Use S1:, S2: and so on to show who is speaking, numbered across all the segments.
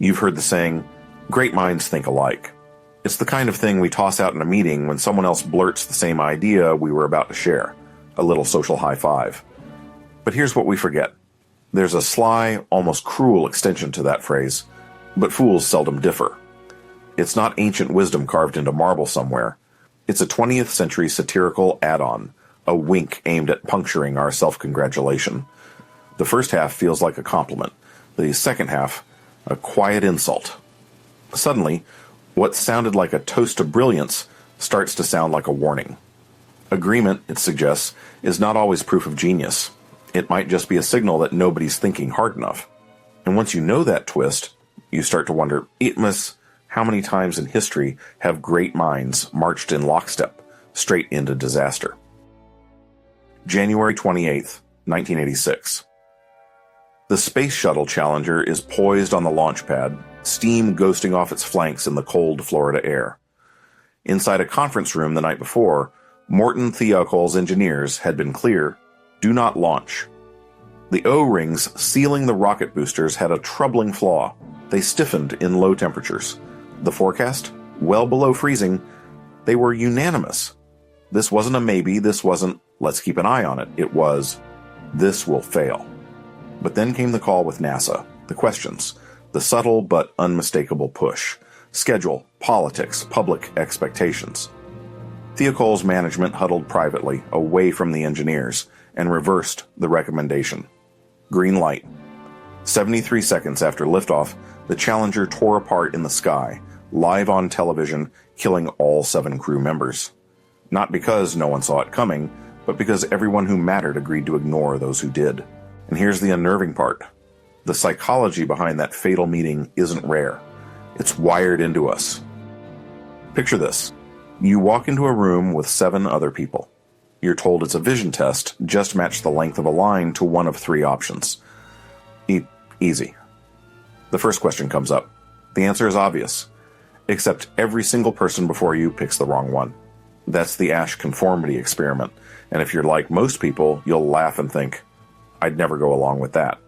S1: You've heard the saying, great minds think alike. It's the kind of thing we toss out in a meeting when someone else blurts the same idea we were about to share. A little social high five. But here's what we forget. There's a sly, almost cruel extension to that phrase, but fools seldom differ. It's not ancient wisdom carved into marble somewhere. It's a 20th century satirical add-on, a wink aimed at puncturing our self-congratulation. The first half feels like a compliment, the second half, a quiet insult. Suddenly, what sounded like a toast to brilliance starts to sound like a warning. Agreement, it suggests, is not always proof of genius. It might just be a signal that nobody's thinking hard enough. And once you know that twist, you start to wonder, how many times in history have great minds marched in lockstep, straight into disaster? January 28th, 1986. The Space Shuttle Challenger is poised on the launch pad, steam ghosting off its flanks in the cold Florida air. Inside a conference room the night before, Morton Thiokol's engineers had been clear, do not launch. The O-rings sealing the rocket boosters had a troubling flaw. They stiffened in low temperatures. The forecast? Well below freezing. They were unanimous. This wasn't a maybe, this wasn't, let's keep an eye on it. It was, this will fail. But then came the call with NASA, the questions, the subtle but unmistakable push, schedule, politics, public expectations. Thiokol's management huddled privately, away from the engineers, and reversed the recommendation. Green light. 73 seconds after liftoff, the Challenger tore apart in the sky, live on television, killing all 7 crew members. Not because no one saw it coming, but because everyone who mattered agreed to ignore those who did. And here's the unnerving part. The psychology behind that fatal meeting isn't rare. It's wired into us. Picture this. You walk into a room with 7 other people. You're told it's a vision test, just match the length of a line to one of 3 options. Easy. The first question comes up. The answer is obvious. Except every single person before you picks the wrong one. That's the Ash conformity experiment. And if you're like most people, you'll laugh and think, I'd never go along with that.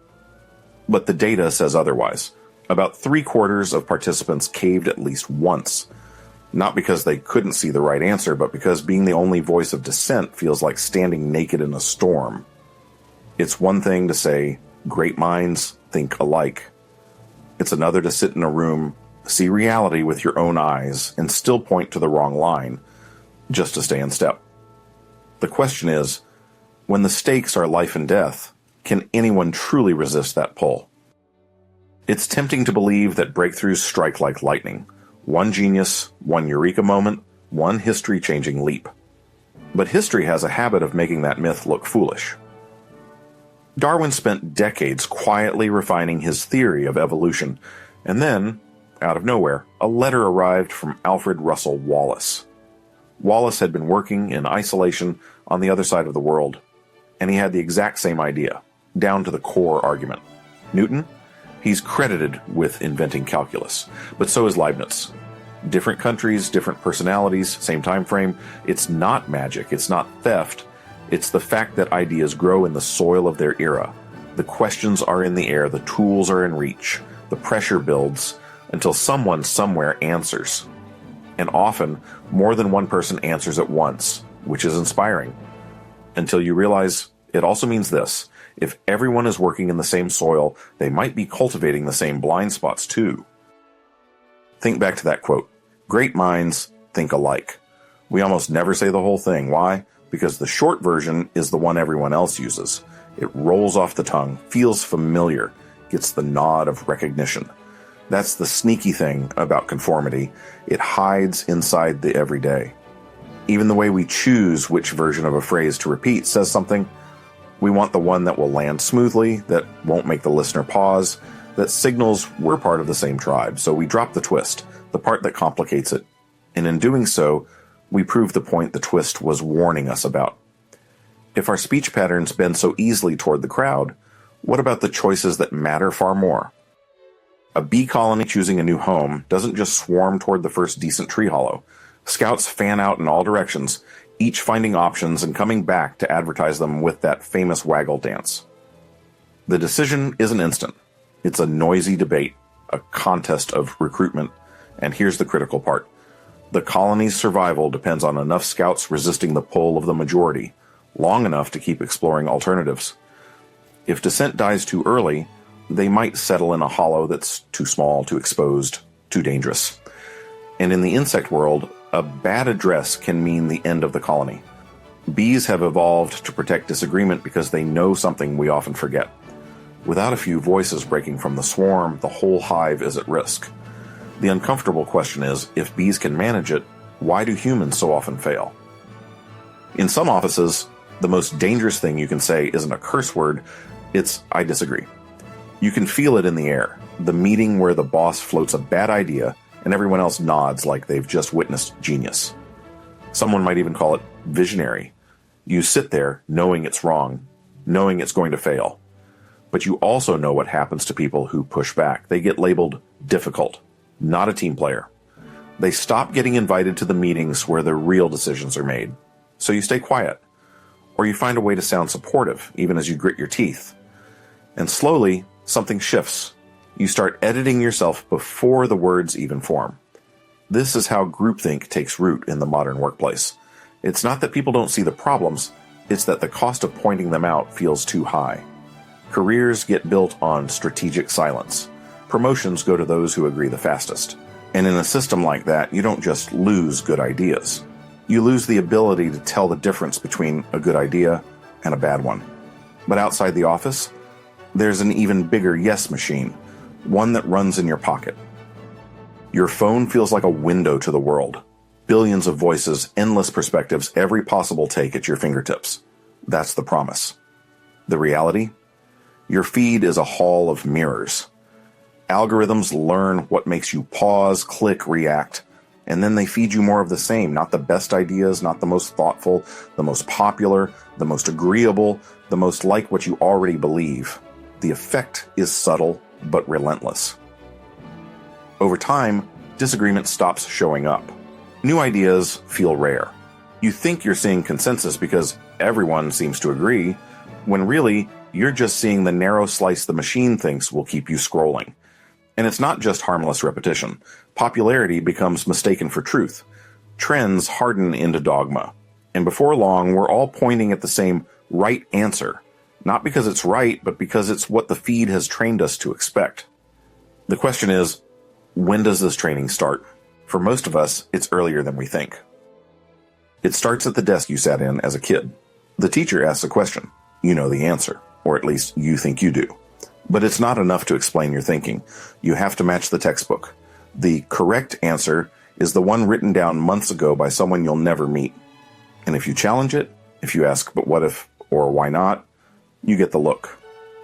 S1: But the data says otherwise. About 3/4 of participants caved at least once. Not because they couldn't see the right answer, but because being the only voice of dissent feels like standing naked in a storm. It's one thing to say, great minds think alike. It's another to sit in a room, see reality with your own eyes, and still point to the wrong line, just to stay in step. The question is, when the stakes are life and death, can anyone truly resist that pull? It's tempting to believe that breakthroughs strike like lightning. One genius, one eureka moment, one history-changing leap. But history has a habit of making that myth look foolish. Darwin spent decades quietly refining his theory of evolution, and then, out of nowhere, a letter arrived from Alfred Russel Wallace. Wallace had been working in isolation on the other side of the world, and he had the exact same idea, down to the core argument. Newton? He's credited with inventing calculus, but so is Leibniz. Different countries, different personalities, same time frame. It's not magic, it's not theft. It's the fact that ideas grow in the soil of their era. The questions are in the air, the tools are in reach, the pressure builds until someone somewhere answers. And often, more than one person answers at once, which is inspiring. Until you realize it also means this. If everyone is working in the same soil, they might be cultivating the same blind spots too. Think back to that quote. Great minds think alike. We almost never say the whole thing. Why? Because the short version is the one everyone else uses. It rolls off the tongue, feels familiar, gets the nod of recognition. That's the sneaky thing about conformity. It hides inside the everyday. Even the way we choose which version of a phrase to repeat says something. We want the one that will land smoothly, that won't make the listener pause, that signals we're part of the same tribe. So we drop the twist, the part that complicates it. And in doing so, we prove the point the twist was warning us about. If our speech patterns bend so easily toward the crowd, what about the choices that matter far more? A bee colony choosing a new home doesn't just swarm toward the first decent tree hollow. Scouts fan out in all directions, each finding options and coming back to advertise them with that famous waggle dance. The decision isn't instant. It's a noisy debate, a contest of recruitment, and here's the critical part. The colony's survival depends on enough scouts resisting the pull of the majority, long enough to keep exploring alternatives. If Dissent dies too early, they might settle in a hollow that's too small, too exposed, too dangerous. And in the insect world, a bad address can mean the end of the colony. Bees have evolved to protect disagreement because they know something we often forget. Without a few voices breaking from the swarm, the whole hive is at risk. The uncomfortable question is, if bees can manage it, why do humans so often fail? In some offices, the most dangerous thing you can say isn't a curse word, it's "I disagree." You can feel it in the air, the meeting where the boss floats a bad idea and everyone else nods like they've just witnessed genius. Someone might even call it visionary. You sit there knowing it's wrong, knowing it's going to fail. But you also know what happens to people who push back. They get labeled difficult, not a team player. They stop getting invited to the meetings where the real decisions are made. So you stay quiet. Or you find a way to sound supportive, even as you grit your teeth. And slowly, something shifts. You start editing yourself before the words even form. This is how groupthink takes root in the modern workplace. It's not that people don't see the problems, it's that the cost of pointing them out feels too high. Careers get built on strategic silence. Promotions go to those who agree the fastest. And in a system like that, you don't just lose good ideas. You lose the ability to tell the difference between a good idea and a bad one. But outside the office, there's an even bigger yes machine, one that runs in your pocket. Your phone feels like a window to the world. Billions of voices, endless perspectives, every possible take at your fingertips. That's the promise. The reality? Your feed is a hall of mirrors. Algorithms learn what makes you pause, click, react, and then they feed you more of the same, not the best ideas, not the most thoughtful, the most popular, the most agreeable, the most like what you already believe. The effect is subtle but relentless. Over time, disagreement stops showing up. New ideas feel rare. You think you're seeing consensus because everyone seems to agree, when really, you're just seeing the narrow slice the machine thinks will keep you scrolling. And it's not just harmless repetition. Popularity becomes mistaken for truth. Trends harden into dogma. And before long, we're all pointing at the same right answer. Not because it's right, but because it's what the feed has trained us to expect. The question is, when does this training start? For most of us, it's earlier than we think. It starts at the desk you sat in as a kid. The teacher asks a question. You know the answer, or at least you think you do. But it's not enough to explain your thinking. You have to match the textbook. The correct answer is the one written down months ago by someone you'll never meet. And if you challenge it, if you ask, but what if, or why not, you get the look.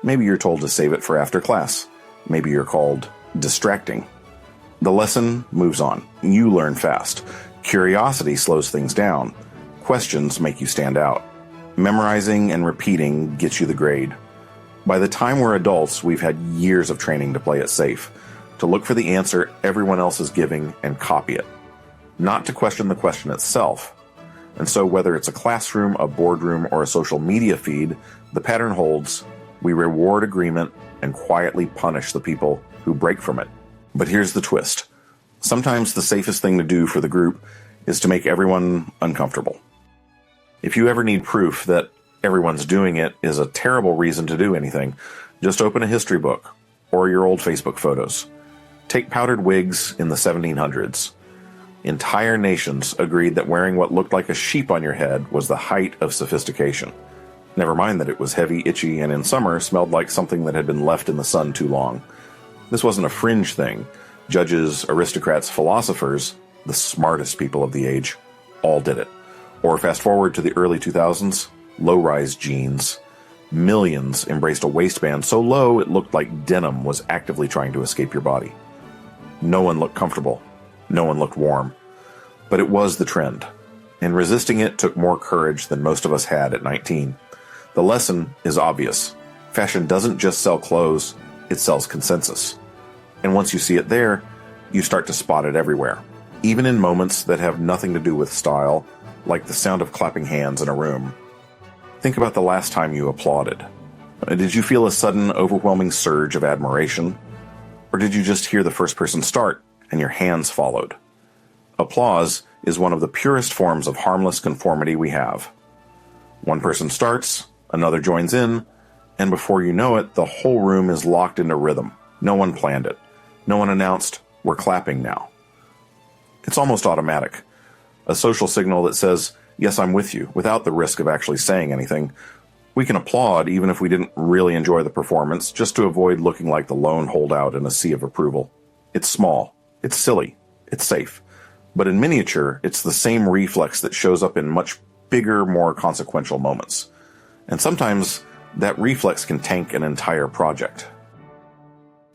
S1: Maybe you're told to save it for after class. Maybe you're called distracting. The lesson moves on. You learn fast. Curiosity slows things down. Questions make you stand out. Memorizing and repeating gets you the grade. By the time we're adults, we've had years of training to play it safe, to look for the answer everyone else is giving and copy it, not to question the question itself. And so whether it's a classroom, a boardroom, or a social media feed, the pattern holds. We reward agreement and quietly punish the people who break from it. But here's the twist. Sometimes the safest thing to do for the group is to make everyone uncomfortable. If you ever need proof that everyone's doing it is a terrible reason to do anything, just open a history book or your old Facebook photos. Take powdered wigs in the 1700s. Entire nations agreed that wearing what looked like a sheep on your head was the height of sophistication. Never mind that it was heavy, itchy, and in summer smelled like something that had been left in the sun too long. This wasn't a fringe thing. Judges, aristocrats, philosophers, the smartest people of the age, all did it. Or fast forward to the early 2000s, low-rise jeans. Millions embraced a waistband so low it looked like denim was actively trying to escape your body. No one looked comfortable. No one looked warm. But it was the trend. And resisting it took more courage than most of us had at 19. The lesson is obvious. Fashion doesn't just sell clothes, it sells consensus. And once you see it there, you start to spot it everywhere. Even in moments that have nothing to do with style, like the sound of clapping hands in a room. Think about the last time you applauded. Did you feel a sudden, overwhelming surge of admiration? Or did you just hear the first person start and your hands followed? Applause is one of the purest forms of harmless conformity we have. One person starts, another joins in, and before you know it, the whole room is locked into rhythm. No one planned it. No one announced, "We're clapping now." It's almost automatic. A social signal that says, "Yes, I'm with you," without the risk of actually saying anything. We can applaud even if we didn't really enjoy the performance, just to avoid looking like the lone holdout in a sea of approval. It's small. It's silly. It's safe. But in miniature, it's the same reflex that shows up in much bigger, more consequential moments. And sometimes that reflex can tank an entire project.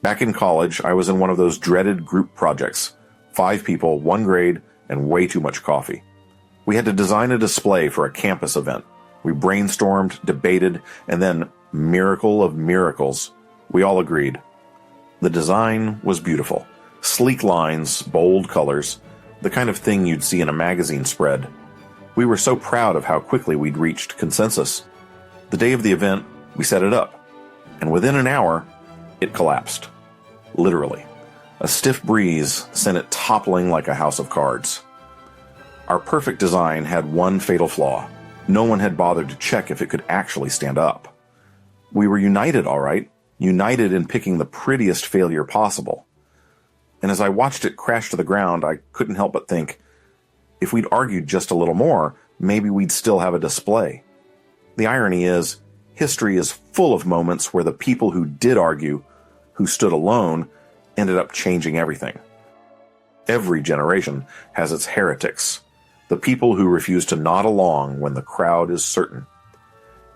S1: Back in college, I was in one of those dreaded group projects. 5 people, 1 grade, and way too much coffee. We had to design a display for a campus event. We brainstormed, debated, and then, miracle of miracles, we all agreed. The design was beautiful. Sleek lines, bold colors, the kind of thing you'd see in a magazine spread. We were so proud of how quickly we'd reached consensus. The day of the event, we set it up. And within an hour, it collapsed. Literally. A stiff breeze sent it toppling like a house of cards. Our perfect design had one fatal flaw. No one had bothered to check if it could actually stand up. We were united, all right. United in picking the prettiest failure possible. And as I watched it crash to the ground, I couldn't help but think, if we'd argued just a little more, maybe we'd still have a display. The irony is, history is full of moments where the people who did argue, who stood alone, ended up changing everything. Every generation has its heretics, the people who refuse to nod along when the crowd is certain.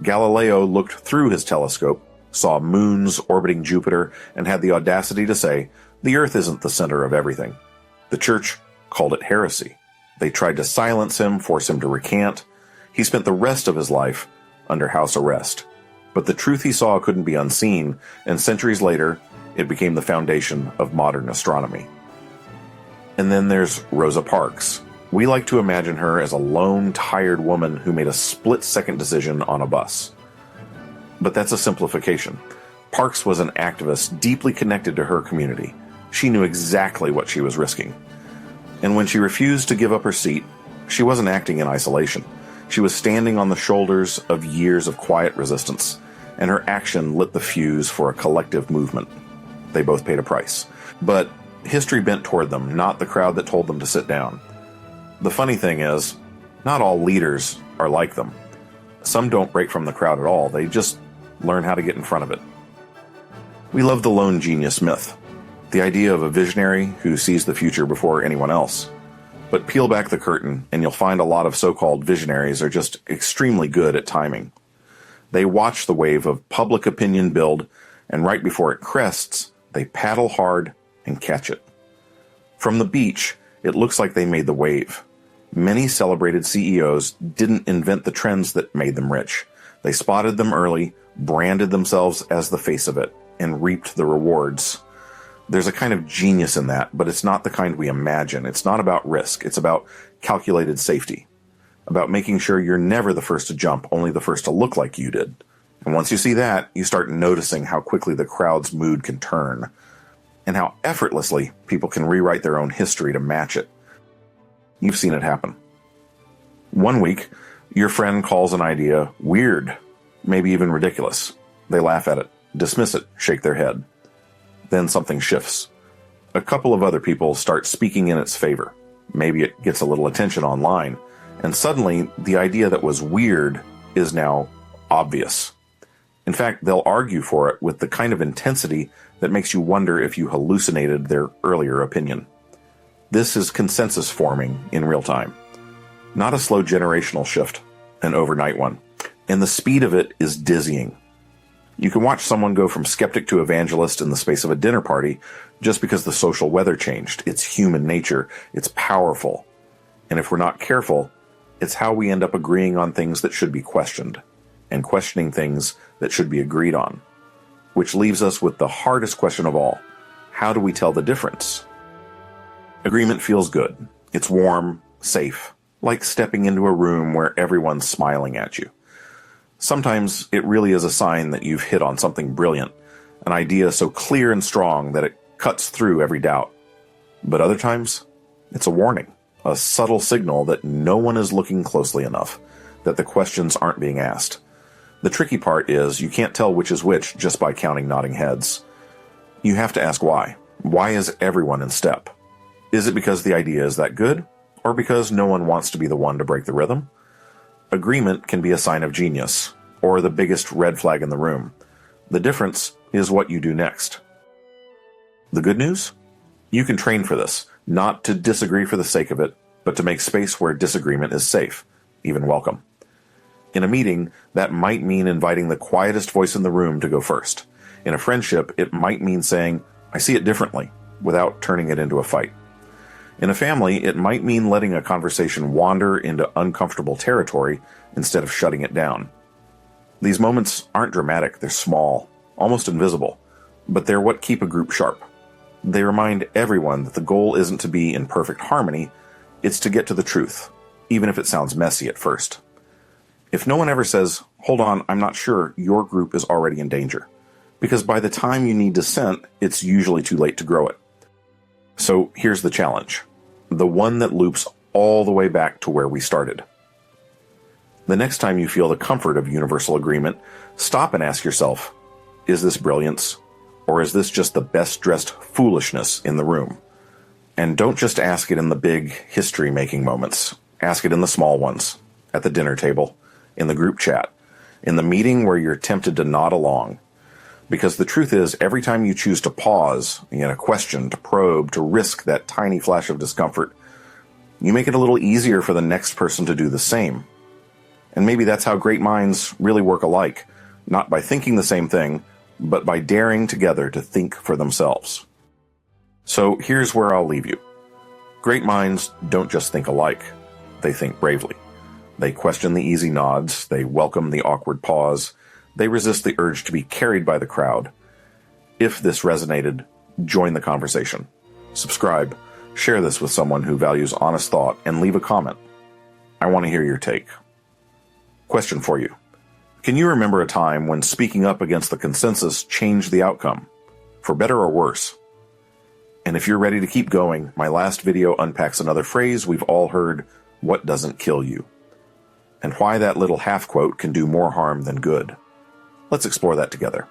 S1: Galileo looked through his telescope, saw moons orbiting Jupiter, and had the audacity to say, the Earth isn't the center of everything. The Church called it heresy. They tried to silence him, force him to recant. He spent the rest of his life under house arrest. But the truth he saw couldn't be unseen, and centuries later, it became the foundation of modern astronomy. And then there's Rosa Parks. We like to imagine her as a lone, tired woman who made a split-second decision on a bus. But that's a simplification. Parks was an activist deeply connected to her community. She knew exactly what she was risking. And when she refused to give up her seat, she wasn't acting in isolation. She was standing on the shoulders of years of quiet resistance, and her action lit the fuse for a collective movement. They both paid a price. But history bent toward them, not the crowd that told them to sit down. The funny thing is, not all leaders are like them. Some don't break from the crowd at all. They just learn how to get in front of it. We love the lone genius myth, the idea of a visionary who sees the future before anyone else. But peel back the curtain, and you'll find a lot of so-called visionaries are just extremely good at timing. They watch the wave of public opinion build, and right before it crests, they paddle hard and catch it. From the beach, it looks like they made the wave. Many celebrated CEOs didn't invent the trends that made them rich. They spotted them early, branded themselves as the face of it, and reaped the rewards. There's a kind of genius in that, but it's not the kind we imagine. It's not about risk. It's about calculated safety. About making sure you're never the first to jump, only the first to look like you did. And once you see that, you start noticing how quickly the crowd's mood can turn, and how effortlessly people can rewrite their own history to match it. You've seen it happen. One week, your friend calls an idea weird, maybe even ridiculous. They laugh at it, dismiss it, shake their head. Then something shifts. A couple of other people start speaking in its favor. Maybe it gets a little attention online, and suddenly the idea that was weird is now obvious. In fact, they'll argue for it with the kind of intensity that makes you wonder if you hallucinated their earlier opinion. This is consensus forming in real time. Not a slow generational shift, an overnight one. And the speed of it is dizzying. You can watch someone go from skeptic to evangelist in the space of a dinner party just because the social weather changed. It's human nature. It's powerful. And if we're not careful, it's how we end up agreeing on things that should be questioned and questioning things that should be agreed on. Which leaves us with the hardest question of all. How do we tell the difference? Agreement feels good. It's warm, safe, like stepping into a room where everyone's smiling at you. Sometimes it really is a sign that you've hit on something brilliant, an idea so clear and strong that it cuts through every doubt. But other times, it's a warning, a subtle signal that no one is looking closely enough, that the questions aren't being asked. The tricky part is you can't tell which is which just by counting nodding heads. You have to ask why. Why is everyone in step? Is it because the idea is that good, or because no one wants to be the one to break the rhythm? Agreement can be a sign of genius, or the biggest red flag in the room. The difference is what you do next. The good news? You can train for this, not to disagree for the sake of it, but to make space where disagreement is safe, even welcome. In a meeting, that might mean inviting the quietest voice in the room to go first. In a friendship, it might mean saying, "I see it differently," without turning it into a fight. In a family, it might mean letting a conversation wander into uncomfortable territory instead of shutting it down. These moments aren't dramatic, they're small, almost invisible, but they're what keep a group sharp. They remind everyone that the goal isn't to be in perfect harmony, it's to get to the truth, even if it sounds messy at first. If no one ever says, "Hold on, I'm not sure," your group is already in danger. Because by the time you need dissent, it's usually too late to grow it. So here's the challenge. The one that loops all the way back to where we started. The next time you feel the comfort of universal agreement, stop and ask yourself, is this brilliance? Or is this just the best-dressed foolishness in the room? And don't just ask it in the big, history-making moments. Ask it in the small ones, at the dinner table, in the group chat, in the meeting where you're tempted to nod along. Because the truth is, every time you choose to pause, a question, to probe, to risk that tiny flash of discomfort, you make it a little easier for the next person to do the same. And maybe that's how great minds really work alike, not by thinking the same thing, but by daring together to think for themselves. So here's where I'll leave you. Great minds don't just think alike, they think bravely. They question the easy nods, they welcome the awkward pause, they resist the urge to be carried by the crowd. If this resonated, join the conversation. Subscribe, share this with someone who values honest thought, and leave a comment. I want to hear your take. Question for you. Can you remember a time when speaking up against the consensus changed the outcome, for better or worse? And if you're ready to keep going, my last video unpacks another phrase we've all heard, "What doesn't kill you?" and why that little half quote can do more harm than good. Let's explore that together.